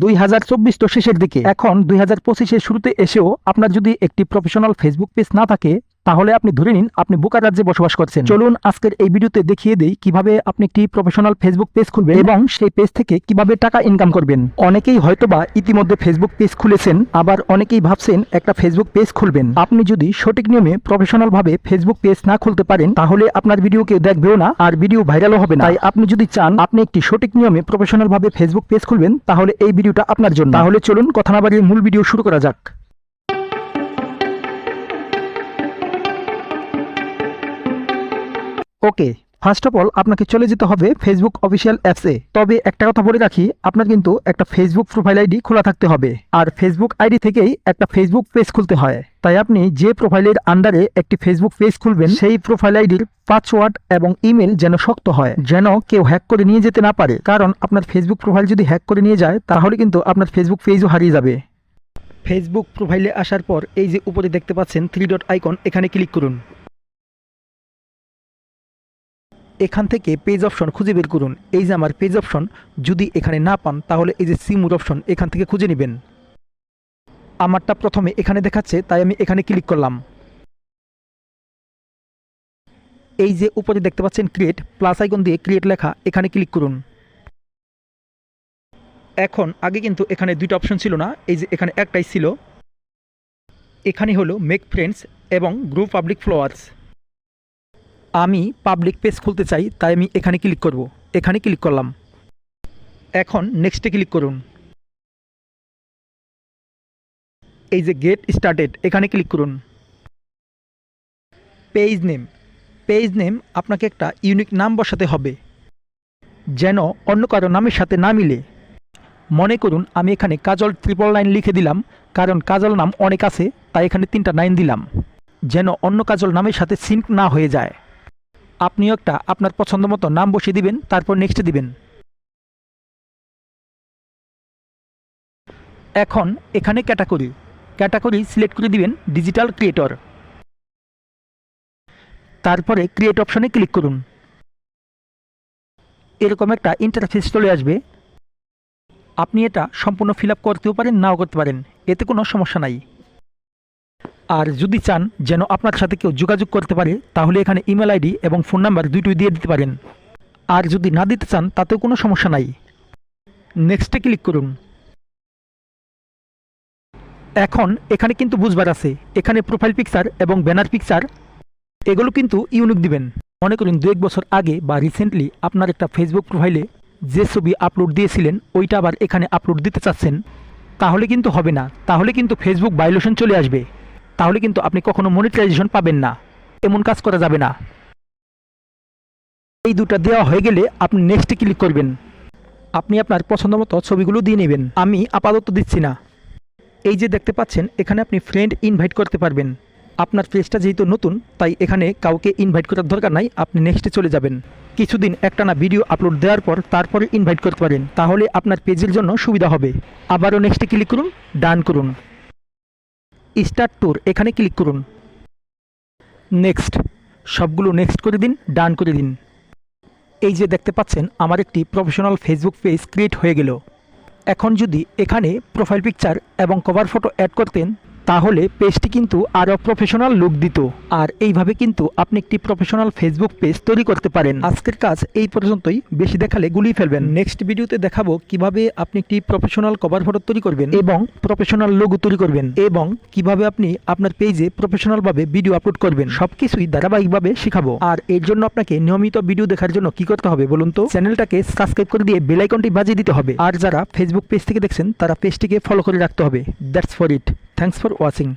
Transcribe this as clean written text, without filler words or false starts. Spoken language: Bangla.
2024 তো শেষের দিকে, এখন 2025-এর শুরুতে এসেও আপনার যদি একটি প্রফেশনাল ফেসবুক পেজ না থাকে তাহলে আপনি ধরে নিন আপনি বোকা রাজ্যে বসবাস করছেন। চলুন আজকের এই ভিডিওতে দেখিয়ে দেই কিভাবে আপনি একটি প্রফেশনাল ফেসবুক পেজ খুলবেন এবং সেই পেজ থেকে কিভাবে টাকা ইনকাম করবেন। অনেকেই হয়তোবা ইতিমধ্যে ফেসবুক পেজ খুলেছেন, আবার অনেকেই ভাবছেন একটা ফেসবুক পেজ খুলবেন। আপনি যদি সঠিক নিয়মে প্রফেশনাল ভাবে ফেসবুক পেজ না খুলতে পারেন তাহলে আপনার ভিডিও কেউ দেখবেও না আর ভিডিও ভাইরালও হবে না। তাই আপনি যদি চান আপনি একটি সঠিক নিয়মে প্রফেশনাল ভাবে ফেসবুক পেজ খুলবেন তাহলে এই ভিডিওটা আপনার জন্য। তাহলে চলুন কথা না বাড়িয়ে মূল ভিডিও শুরু করা যাক। ওকে, ফার্স্ট অফ অল আপনাকে চলে যেতে হবে ফেসবুক অফিসিয়াল অ্যাপসে। তবে একটা কথা বলে রাখি, আপনার কিন্তু একটা ফেসবুক প্রোফাইল আইডি খোলা থাকতে হবে, আর ফেসবুক আইডি থেকেই একটা ফেসবুক পেজ খুলতে হয়। তাই আপনি যে প্রোফাইলের আন্ডারে একটি ফেসবুক পেজ খুলবেন সেই প্রোফাইল আইডির পাসওয়ার্ড এবং ইমেল যেন শক্ত হয়, যেন কেউ হ্যাক করে নিয়ে যেতে না পারে। কারণ আপনার ফেসবুক প্রোফাইল যদি হ্যাক করে নিয়ে যায় তাহলে কিন্তু আপনার ফেসবুক পেজও হারিয়ে যাবে। ফেসবুক প্রোফাইলে আসার পর এই যে উপরে দেখতে পাচ্ছেন 3 ডট আইকন, এখানে ক্লিক করুন। এখান থেকে পেজ অপশন খুঁজে বের করুন। এই যে আমার পেজ অপশন, যদি এখানে না পান তাহলে এই যে সি মোর অপশন, এখান থেকে খুঁজে নেবেন। আমারটা প্রথমে এখানে দেখাচ্ছে তাই আমি এখানে ক্লিক করলাম। এই যে উপরে দেখতে পাচ্ছেন ক্রিয়েট, প্লাস আইকন দিয়ে ক্রিয়েট লেখা, এখানে ক্লিক করুন। এখন আগে কিন্তু এখানে দুইটা অপশন ছিল না, এই যে এখানে একটাই ছিল। এখানে হলো মেক ফ্রেন্ডস এবং গ্রুপ পাবলিক ফলোয়ার্স। আমি পাবলিক পেজ খুলতে চাই তাই আমি এখানে ক্লিক করব। এখানে ক্লিক করলাম। এখন নেক্সটে ক্লিক করুন। এই যে গেট স্টার্টেড, এখানে ক্লিক করুন। পেজ নেম আপনাকে একটা ইউনিক নাম বসাতে হবে যেন অন্য কারো নামের সাথে না মিলে। মনে করুন আমি এখানে কাজল 999 লিখে দিলাম, কারণ কাজল নাম অনেক আছে তাই এখানে 3টা 9 দিলাম, যেন অন্য কাজল নামের সাথে সিঙ্ক না হয়ে যায়। আপনিও একটা আপনার পছন্দ মতো নাম বসিয়ে দিবেন, তারপর নেক্সট দিবেন। এখন এখানে ক্যাটাগরি সিলেক্ট করে দিবেন ডিজিটাল ক্রিয়েটর। তারপরে ক্রিয়েট অপশনে ক্লিক করুন। এরকম একটা ইন্টারফেস চলে আসবে। আপনি এটা সম্পূর্ণ ফিল আপ করতেও পারেন, নাও করতে পারেন, এতে কোনো সমস্যা নাই। আর যদি চান যেন আপনার সাথে কেউ যোগাযোগ করতে পারে তাহলে এখানে ইমেল আইডি এবং ফোন নাম্বার দুটোই দিয়ে দিতে পারেন। আর যদি না দিতে চান তাতেও কোনো সমস্যা নাই। নেক্সটে ক্লিক করুন। এখন এখানে কিন্তু বুঝবার আছে, এখানে প্রোফাইল পিকচার এবং ব্যানার পিকচার এগুলো কিন্তু ইউনিক দিবেন। মনে করুন 2-1 বছর আগে বা রিসেন্টলি আপনার একটা ফেসবুক প্রোফাইলে যে ছবি আপলোড দিয়েছিলেন ওইটা আবার এখানে আপলোড দিতে চাচ্ছেন, তাহলে কিন্তু হবে না। তাহলে কিন্তু ফেসবুক ভায়োলেশন চলে আসবে, তাহলে কিন্তু আপনি কখনো মনিটাইজেশন পাবেন না। এমন কাজ করা যাবে না। এই দুটো দেওয়া হয়ে গেলে আপনি নেক্সটে ক্লিক করবেন। আপনি আপনার পছন্দ মতো ছবিগুলো দিয়ে নেবেন। আমি আপাতত দিচ্ছি না। এই যে দেখতে পাচ্ছেন এখানে আপনি ফ্রেন্ড ইনভাইট করতে পারবেন। আপনার পেজটা যেহেতু নতুন তাই এখানে কাউকে ইনভাইট করার দরকার নাই, আপনি নেক্সটে চলে যাবেন। কিছুদিন একটানা ভিডিও আপলোড দেওয়ার পর তারপরে ইনভাইট করতে পারেন, তাহলে আপনার পেজের জন্য সুবিধা হবে। আবারও নেক্সটে ক্লিক করুন, ডান করুন। স্টার্ট ট্যুর, এখানে ক্লিক করুন। নেক্সট, সবগুলো নেক্সট করে দিন, ডান করে দিন। এই যে দেখতে পাচ্ছেন আমার একটি প্রফেশনাল ফেসবুক পেজ ক্রিয়েট হয়ে গেল। এখন যদি এখানে প্রোফাইল পিকচার এবং কভার ফটো অ্যাড করতেন তাহলে পেজটি কিন্তু আরও প্রফেশনাল লুক দিত। আর এইভাবে কিন্তু আপনি একটি প্রফেশনাল ফেসবুক পেজ তৈরি করতে পারেন। আজকের কাজ এই পর্যন্তই, বেশি দেখালে গুলিয়ে ফেলবেন। নেক্সট ভিডিওতে দেখাবো কিভাবে আপনি একটি প্রফেশনাল কভার ফটো তৈরি করবেন এবং প্রফেশনাল লোগো তৈরি করবেন, এবং কিভাবে আপনি আপনার পেজে প্রফেশনালভাবে ভিডিও আপলোড করবেন। সবকিছুই ধারাবাহিকভাবে শেখাবো। আর এর জন্য আপনাকে নিয়মিত ভিডিও দেখার জন্য কি করতে হবে বলুন তো? চ্যানেলটাকে সাবস্ক্রাইব করে দিয়ে বেল আইকনটি বাজিয়ে দিতে হবে। আর যারা ফেসবুক পেজ থেকে দেখছেন তারা পেজটিকে ফলো করে রাখতে হবে। That's for it. Thanks for watching.